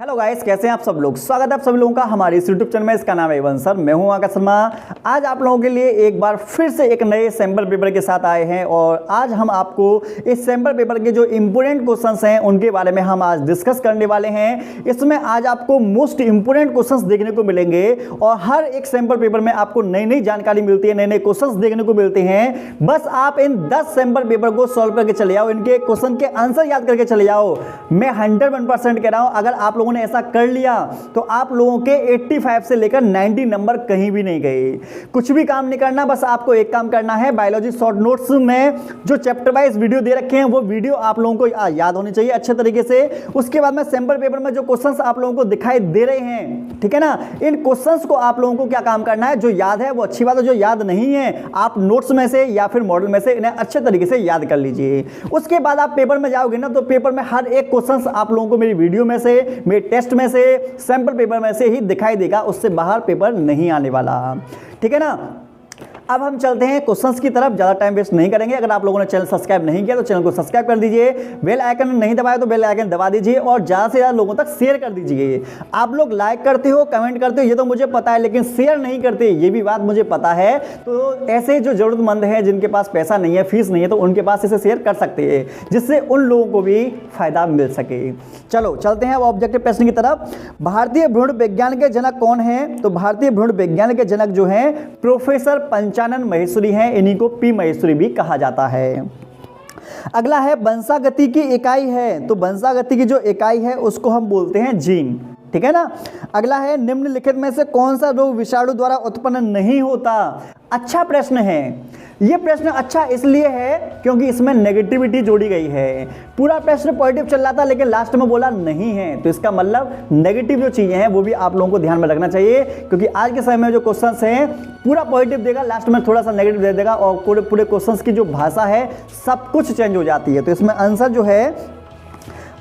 Hello guys, कैसे हैं आप सब लोग। स्वागत है आप सभी लोगों का हमारे इस यूट्यूब चैनल में। इसका नाम है एवन सर, मैं हूं आकाश शर्मा। आज आप लोगों के लिए एक बार फिर से एक नए सैंपल पेपर के साथ आए हैं और आज हम आपको इस सैंपल पेपर के जो इंपोर्टेंट क्वेश्चंस हैं उनके बारे में हम आज डिस्कस करने वाले हैं। इसमें आज आपको मोस्ट इंपोर्टेंट क्वेश्चंस देखने को मिलेंगे और हर एक सैंपल पेपर में आपको नई नई जानकारी मिलती है, नए नए क्वेश्चंस देखने को मिलते हैं। बस आप इन 10 सैंपल पेपर को सॉल्व करके चले जाओ, इनके क्वेश्चन के आंसर याद करके चले जाओ। मैं 101% कह रहा हूं, अगर आप लोगों ने ऐसा कर लिया तो आप लोगों के 85 से लेकर 90 नंबर कहीं भी नहीं गए। कुछ भी काम नहीं करना, बस आपको एक काम करना है। बायोलॉजी शॉर्ट नोट्स में जो चैप्टर वाइज वीडियो दे रखे हैं वो वीडियो आप लोगों को याद होनी चाहिए अच्छे तरीके से। उसके बाद में सैंपल पेपर में जो क्वेश्चंस आप लोगों को दिखाई दे रहे हैं, ठीक है ना, इन क्वेश्चंस को आप लोगों को क्या काम करना है, जो याद है वो अच्छी बात है, जो याद नहीं है आप नोट्स में से या फिर मॉडल में से इन्हें अच्छे तरीके से याद कर लीजिए। उसके बाद आप पेपर में जाओगे ना तो पेपर में हर एक क्वेश्चंस आप लोगों को मेरी वीडियो में से, मेरे टेस्ट में से, सैंपल पेपर में से ही दिखाई देगा, उससे बाहर पेपर नहीं आने वाला, ठीक है ना। अब हम चलते हैं क्वेश्चंस की तरफ, ज़्यादा टाइम वेस्ट नहीं करेंगे। अगर आप लोगों ने चैनल सब्सक्राइब नहीं किया तो चैनल को सब्सक्राइब कर दीजिए, बेल आइकन नहीं दबाया तो बेल आइकन दबा दीजिए और ज़्यादा से ज़्यादा लोगों तक शेयर कर दीजिए। आप लोग लाइक करते हो, कमेंट करते हो, ये तो मुझे पता है, लेकिन शेयर नहीं करते, ये भी बात मुझे पता है। तो ऐसे जो ज़रूरतमंद हैं जिनके पास पैसा नहीं है, फीस नहीं है, तो उनके पास इसे शेयर कर सकते हैं, जिससे उन लोगों को भी फायदा मिल सके। चलो चलते हैं अब ऑब्जेक्टिव प्रश्न की तरफ। भारतीय भ्रूण विज्ञान के जनक कौन है? तो भारतीय भ्रूण विज्ञान के जनक जो हैं प्रोफेसर पंचानन महेश्वरी हैं, इन्हीं को पी महेश्वरी भी कहा जाता है। अगला है वंशागति की इकाई है, तो वंशागति की जो इकाई है उसको हम बोलते हैं जीन, ठीक है ना। अगला है निम्नलिखित में से कौन सा रोग विषाणु द्वारा उत्पन्न नहीं होता? अच्छा प्रश्न है। ये प्रश्न अच्छा इसलिए है क्योंकि इसमें नेगेटिविटी जोड़ी गई है। पूरा प्रश्न पॉजिटिव चल रहा था लेकिन लास्ट में बोला नहीं है, तो इसका मतलब नेगेटिव जो चीज़ें हैं वो भी आप लोगों को ध्यान में रखना चाहिए, क्योंकि आज के समय में जो क्वेश्चंस हैं पूरा पॉजिटिव देगा, लास्ट में थोड़ा सा नेगेटिव दे देगा और पूरे क्वेश्चंस की जो भाषा है सब कुछ चेंज हो जाती है। तो इसमें आंसर जो है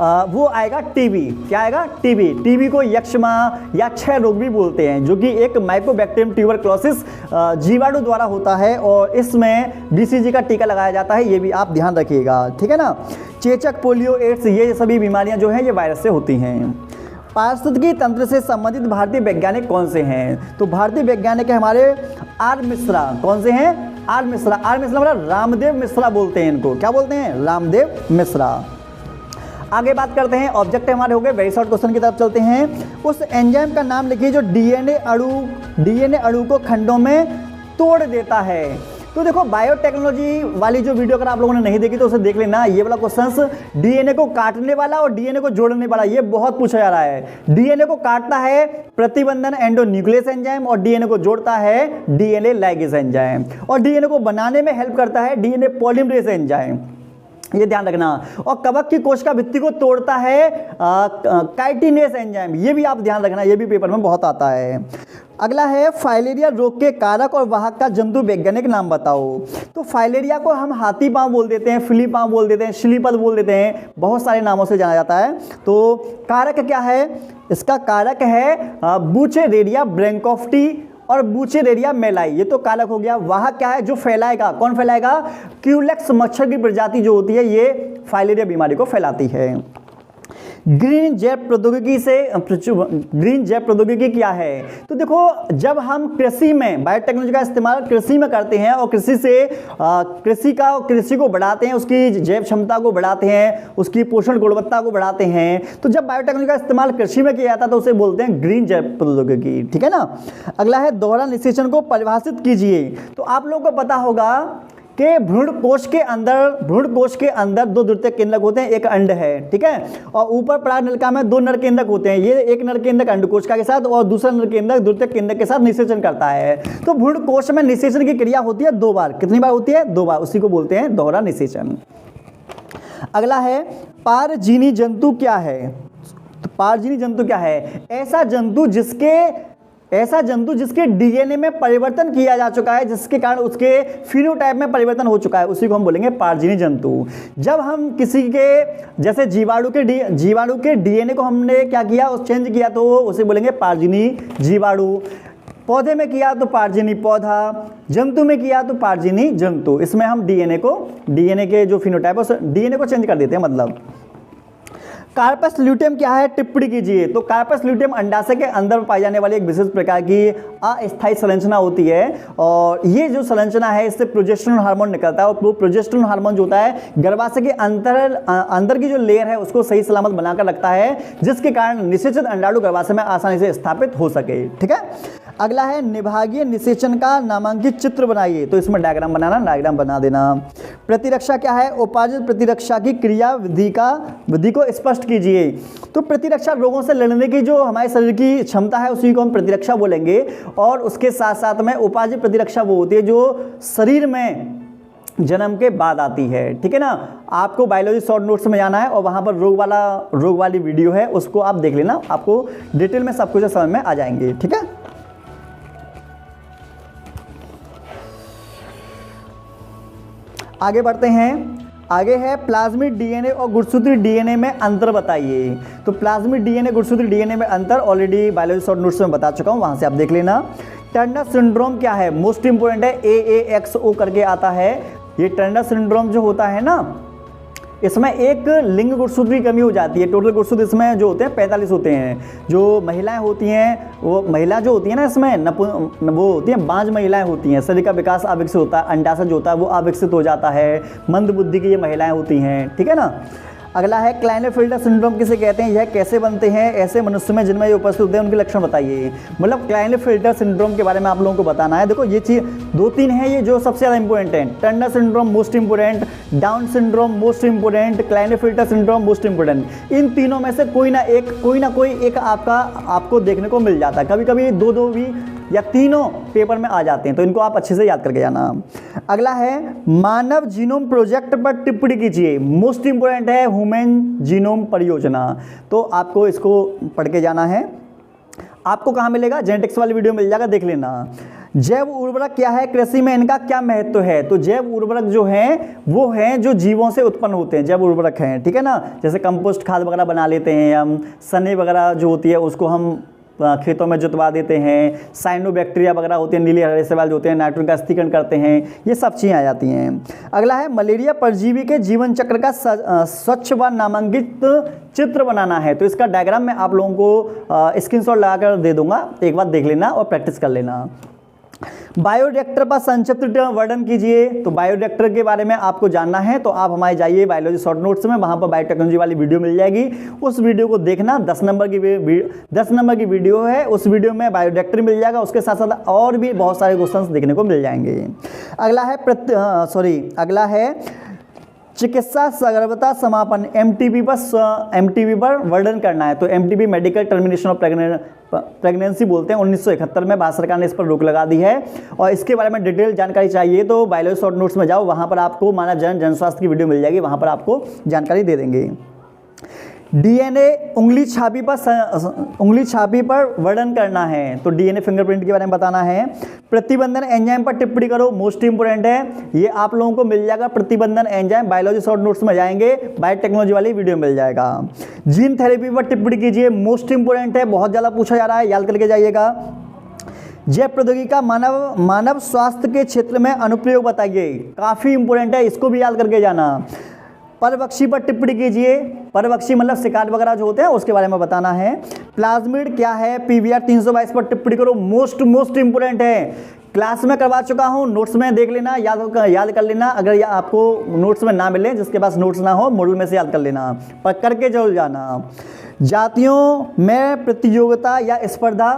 वो आएगा टीबी। क्या आएगा? टीबी। टीबी को यक्ष्मा या क्षय रोग भी बोलते हैं, जो कि एक माइकोबैक्टीरियम ट्यूबरक्लोसिस जीवाणु द्वारा होता है और इसमें बीसीजी का टीका लगाया जाता है, ये भी आप ध्यान रखिएगा, ठीक है ना। चेचक, पोलियो, एड्स, ये सभी बीमारियां जो हैं ये वायरस से होती हैं। पारिस्थितिकी तंत्र से संबंधित भारतीय वैज्ञानिक कौन से हैं? तो भारतीय वैज्ञानिक है हमारे आर मिश्रा। कौन से हैं? आर मिश्रा। आर मिश्रा मतलब रामदेव मिश्रा बोलते हैं इनको। क्या बोलते हैं? रामदेव मिश्रा। आगे बात करते हैं, ऑब्जेक्ट हमारे हो गए, वेरी शॉर्ट क्वेश्चन की तरफ चलते हैं। उस एंजाइम का नाम लिखिए जो डीएनए अणु को खंडों में तोड़ देता है। तो देखो बायोटेक्नोलॉजी वाली जो वीडियो अगर आप लोगों ने नहीं देखी तो उसे देख लेना। ये वाला क्वेश्चन डीएनए को काटने वाला और डीएनए को जोड़ने वाला ये बहुत पूछा जा रहा है। डीएनए को काटता है प्रतिबंधन एंडोन्यूक्लियस एंजाइम और डीएनए को जोड़ता है डीएनए लाइगेज एंजाइम और डीएनए को बनाने में हेल्प करता है डीएनए पॉलीमरेज एंजाइम, ये ध्यान रखना। और कवक की कोशिका भित्ति को तोड़ता है काइटिनेस एंजाइम, ये भी आप ध्यान रखना, ये भी पेपर में बहुत आता है। अगला है फाइलेरिया रोग के कारक और वाहक का जंतु वैज्ञानिक नाम बताओ। तो फाइलेरिया को हम हाथी पांव बोल देते हैं, फिली पांव बोल देते हैं, श्लीपद बोल देते हैं, बहुत सारे नामों से जाना जाता है। तो कारक क्या है? इसका कारक है बूचेरेरिया ब्रैंकोफ्टी और बूचेरेरिया मेलाई, ये तो कारक हो गया। वाहक क्या है? जो फैलाएगा, कौन फैलाएगा? क्यूलेक्स मच्छर की प्रजाति जो होती है ये फाइलेरिया बीमारी को फैलाती है। ग्रीन जैव प्रौद्योगिकी क्या है? तो देखो जब हम कृषि में बायोटेक्नोलॉजी का इस्तेमाल कृषि में करते हैं और कृषि को बढ़ाते हैं, उसकी जैव क्षमता को बढ़ाते हैं, उसकी पोषण गुणवत्ता को बढ़ाते हैं, तो जब बायोटेक्नोलॉजी का इस्तेमाल कृषि में किया जाता है तो उसे बोलते हैं ग्रीन जैव प्रौद्योगिकी, ठीक है ना। अगला है दोहरा निषेचन को परिभाषित कीजिए। तो आप लोगों को पता होगा कि भ्रूण कोश के अंदर दो द्वितीयक केंद्रक होते हैं, एक अंड है, ठीक है, और ऊपर पराग नलिका में दो नर केंद्रक होते हैं। ये एक नर केंद्रक अंडकोशिका के साथ और दूसरा नर केंद्रक द्वितीयक केंद्रक के साथ निषेचन करता है। तो भ्रूण कोश में निषेचन की क्रिया होती है 2 बार। कितनी बार होती है? 2 बार, उसी को बोलते हैं दोहरा निषेचन। अगला है पारजीनी जंतु क्या है? तो पारजीनी जंतु क्या है? ऐसा जंतु जिसके डीएनए में परिवर्तन किया जा चुका है, जिसके कारण उसके फिनोटाइप में परिवर्तन हो चुका है, उसी को हम बोलेंगे पारजीनी जंतु। जब हम किसी के जैसे जीवाणु के डीएनए को हमने क्या किया, उस चेंज किया, तो उसे बोलेंगे पारजीनी जीवाणु। पौधे में किया तो पारजीनी पौधा, जंतु में किया तो पारजीनी जंतु। इसमें हम डीएनए के जो फिनोटाइप है डीएनए को चेंज कर देते हैं मतलब। कार्पस ल्यूटेम क्या है, टिप्पणी कीजिए। तो कार्पस ल्यूटेम अंडाशय के अंदर पाई जाने वाली एक विशेष प्रकार की अस्थायी संरचना होती है, और ये जो संरचना है इससे प्रोजेस्टेरोन हार्मोन निकलता है, और वो प्रोजेस्टेरोन हार्मोन जो होता है गर्भाशय के अंदर की जो लेयर है उसको सही सलामत बनाकर रखता है, जिसके कारण निषेचित अंडाणु गर्भाशय में आसानी से स्थापित हो सके। ठीक है, अगला है निभागीय निषेचन का नामांकित चित्र बनाइए। तो इसमें डायग्राम बना देना। प्रतिरक्षा क्या है, उपार्जित प्रतिरक्षा की क्रिया विधि को स्पष्ट कीजिए। तो प्रतिरक्षा रोगों से लड़ने की जो हमारे शरीर की क्षमता है उसी को हम प्रतिरक्षा बोलेंगे, और उसके साथ साथ में उपार्जित प्रतिरक्षा वो होती है जो शरीर में जन्म के बाद आती है। ठीक है ना, आपको बायोलॉजी शॉर्ट नोट्स में जाना है और वहां पर रोग वाली वीडियो है, उसको आप देख लेना, आपको डिटेल में सब कुछ समझ में आ जाएंगे। ठीक है, आगे बढ़ते हैं। आगे है प्लाज्मिड डीएनए और गुणसूत्री डीएनए में अंतर बताइए। तो प्लाज्मिड डीएनए गुणसूत्री डीएनए में अंतर ऑलरेडी बायोलॉजी शॉर्ट नोट्स में बता चुका हूं, वहां से आप देख लेना। टर्नर सिंड्रोम क्या है, मोस्ट इंपोर्टेंट है, AAXO करके आता है। ये टर्नर सिंड्रोम जो होता है ना, इसमें एक लिंग गुणसूत्र की कमी हो जाती है। टोटल गुणसूत्र इसमें जो होते हैं 45 होते हैं। जो महिलाएं होती हैं, वो महिला जो होती है ना इसमें वो होती हैं बांझ महिलाएं होती हैं। शरीर का विकास अविकसित होता है, अंडाशय जो होता है वो अविकसित हो जाता है, मंद बुद्धि की ये महिलाएं होती हैं। ठीक है ना, अगला है क्लाइनेफेल्टर सिंड्रोम किसे कहते हैं, यह कैसे बनते हैं, ऐसे मनुष्य में जिनमें ये उपस्थित होते हैं उनके लक्षण बताइए। मतलब क्लाइनेफेल्टर सिंड्रोम के बारे में आप लोगों को बताना है। देखो ये चीज 2-3 है ये जो सबसे ज़्यादा इंपॉर्टेंट है। Turner syndrome most important, Down syndrome most important, Klinefelter syndrome most important. इन तीनों में से कोई ना कोई एक आपको देखने को मिल जाता है। कभी कभी दो भी या तीनों पेपर में आ जाते हैं, तो इनको आप अच्छे से याद करके जाना। अगला है मानव जीनोम प्रोजेक्ट पर टिप्पणी कीजिए। मोस्ट इंपोर्टेंट है ह्यूमन जीनोम परियोजना। तो आपको इसको पढ़ के जाना है। आपको कहाँ मिलेगा, जेनेटिक्स वाली वीडियो मिल जाएगा, देख लेना। जैव उर्वरक क्या है, कृषि में इनका क्या महत्व है। तो जैव उर्वरक जो हैं वो हैं जो जीवों से उत्पन्न होते हैं, जैव उर्वरक हैं। ठीक है ना, जैसे कंपोस्ट खाद वगैरह बना लेते हैं हम, सने वगैरह जो होती है उसको हम खेतों में जुतवा देते हैं, साइनोबैक्टीरिया वगैरह होते हैं, नीले हरे सवाल जो होते हैं, नाइट्रोजन का स्थिरीकरण करते हैं, ये सब चीज़ें आ जाती हैं। अगला है मलेरिया परजीवी के जीवन चक्र का स्वच्छ व नामांकित चित्र बनाना है। तो इसका डायग्राम मैं आप लोगों को स्क्रीनशॉट लगाकर दे दूंगा, एक बार देख लेना और प्रैक्टिस कर लेना। बायोरिएक्टर पर संक्षिप्त वर्णन कीजिए। तो बायोरिएक्टर के बारे में आपको जानना है तो आप हमारे जाइए बायोलॉजी शॉर्ट नोट्स में, वहाँ पर बायोटेक्नोलॉजी वाली वीडियो मिल जाएगी, उस वीडियो को देखना। 10 नंबर की वीडियो है, उस वीडियो में बायोरिएक्टर मिल जाएगा, उसके साथ साथ और भी बहुत सारे क्वेश्चंस देखने को मिल जाएंगे। अगला है चिकित्सा सगर्भता समापन, MTP पर वर्णन करना है। तो MTP medical termination of pregnancy बोलते हैं। 1971 में भारत सरकार ने इस पर रोक लगा दी है, और इसके बारे में डिटेल जानकारी चाहिए तो बायोलॉजी शॉर्ट नोट्स में जाओ, वहाँ पर आपको मानव जन स्वास्थ्य की वीडियो मिल जाएगी, वहाँ पर आपको जानकारी दे देंगे। DNA उंगली छापी पर वर्णन करना है। तो DNA फिंगरप्रिंट के बारे में बताना है। प्रतिबंधन एंजाइम पर टिप्पणी करो, मोस्ट इंपोर्टेंट है, ये आप लोगों को मिल जाएगा। प्रतिबंधन एंजाइम बायोलॉजी शॉर्ट नोट्स में जाएंगे, बायोटेक्नोलॉजी वाली वीडियो मिल जाएगा। जीन थेरेपी पर टिप्पणी कीजिए, मोस्ट इंपोर्टेंट है, बहुत ज़्यादा पूछा जा रहा है, याद करके जाइएगा। जैव प्रौद्योगिकी का मानव स्वास्थ्य के क्षेत्र में अनुप्रयोग बताइए, काफ़ी इंपोर्टेंट है, इसको भी याद करके जाना। परभक्षी पर टिप्पणी कीजिए, परभक्षी मतलब शिकार वगैरह जो होते हैं उसके बारे में बताना है। प्लाज्मिड क्या है, PBR 322 पर टिप्पणी करो, मोस्ट इंपोर्टेंट है, क्लास में करवा चुका हूँ, नोट्स में देख लेना, याद कर लेना। अगर आपको नोट्स में ना मिले, जिसके पास नोट्स ना हो, मॉडल में से याद कर लेना, पर करके जरूर जाना। जातियों में प्रतियोगिता या स्पर्धा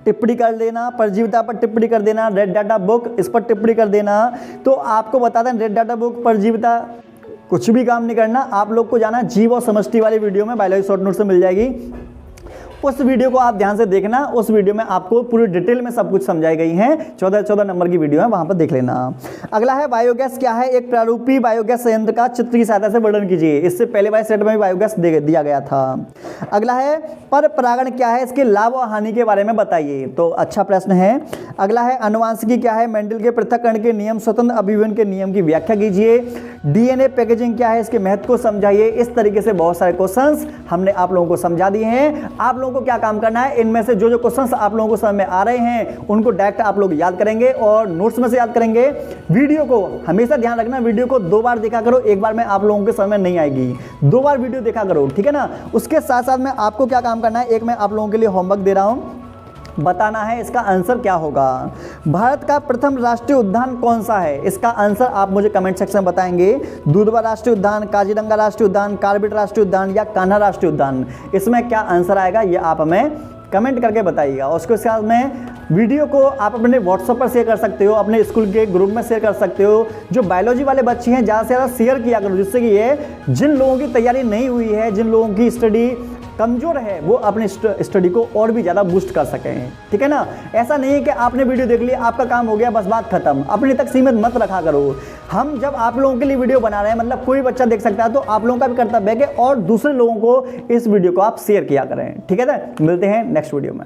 टिप्पणी कर देना, परजीविता पर टिप्पणी कर देना, रेड डाटा बुक इस पर टिप्पणी कर देना। तो आपको बता दें, रेड डाटा बुक, परजीविता कुछ भी काम नहीं करना, आप लोग को जाना जीव और समष्टि वाली वीडियो में बायोलॉजी शॉर्ट नोट से मिल जाएगी, उस वीडियो को आप ध्यान से देखना। उस वीडियो में आपको पूरी डिटेल में सब कुछ समझाई गई है, 14 नंबर की वीडियो है, वहां पर देख लेना। अगला है बायोगैस क्या है, एक प्रारूपी बायोगैस संयंत्र का चित्र की सहायता से वर्णन कीजिए। इससे पहले वाले सेट में भी बायोगैस दिया गया था। अगला है पर परागण क्या है, इसके लाभ और हानि के बारे में बताइए। तो अच्छा प्रश्न है। अगला है अनुवांशिकी क्या है, मेंडल के पृथक्करण के नियम, स्वतंत्र अभिव्यंजन के नियम की व्याख्या कीजिए। डीएनए पैकेजिंग क्या है, इसके महत्व को समझाइए। इस तरीके से बहुत सारे क्वेश्चंस हमने आप लोगों को समझा दिए हैं। आप लोगों को क्या काम करना है, इनमें से जो जो क्वेश्चंस आप लोगों को समझ में आ रहे हैं उनको डायरेक्ट आप लोग याद करेंगे और नोट्स में से याद करेंगे। वीडियो को हमेशा ध्यान रखना, वीडियो को 2 बार देखा करो, एक बार में आप लोगों के समझ में नहीं आएगी, 2 बार वीडियो देखा करो, ठीक है ना। उसके साथ साथ में आपको क्या काम करना है, एक मैं आप लोगों के लिए होमवर्क दे रहा हूं, बताना है इसका आंसर क्या होगा। भारत का प्रथम राष्ट्रीय उद्यान कौन सा है, इसका आंसर आप मुझे कमेंट सेक्शन में बताएंगे। दुधवा राष्ट्रीय उद्यान, काजीरंगा राष्ट्रीय उद्यान, कार्बेट राष्ट्रीय उद्यान या कान्हा राष्ट्रीय उद्यान, इसमें क्या आंसर आएगा ये आप हमें कमेंट करके बताइएगा। उसके साथ में वीडियो को आप अपने व्हाट्सएप पर शेयर कर सकते हो, अपने स्कूल के ग्रुप में शेयर कर सकते हो। जो बायोलॉजी वाले बच्चे हैं ज़्यादा से ज़्यादा शेयर किया करो, जिससे कि ये जिन लोगों की तैयारी नहीं हुई है, जिन लोगों की स्टडी कमजोर है, वो अपने स्टडी को और भी ज़्यादा बूस्ट कर सकें, ठीक है ना। ऐसा नहीं है कि आपने वीडियो देख लिया, आपका काम हो गया, बस बात खत्म, अपने तक सीमित मत रखा करो। हम जब आप लोगों के लिए वीडियो बना रहे हैं, मतलब कोई बच्चा देख सकता है, तो आप लोगों का भी कर्तव्य है कि और दूसरे लोगों को इस वीडियो को आप शेयर किया करें, ठीक है ना। मिलते हैं नेक्स्ट वीडियो में।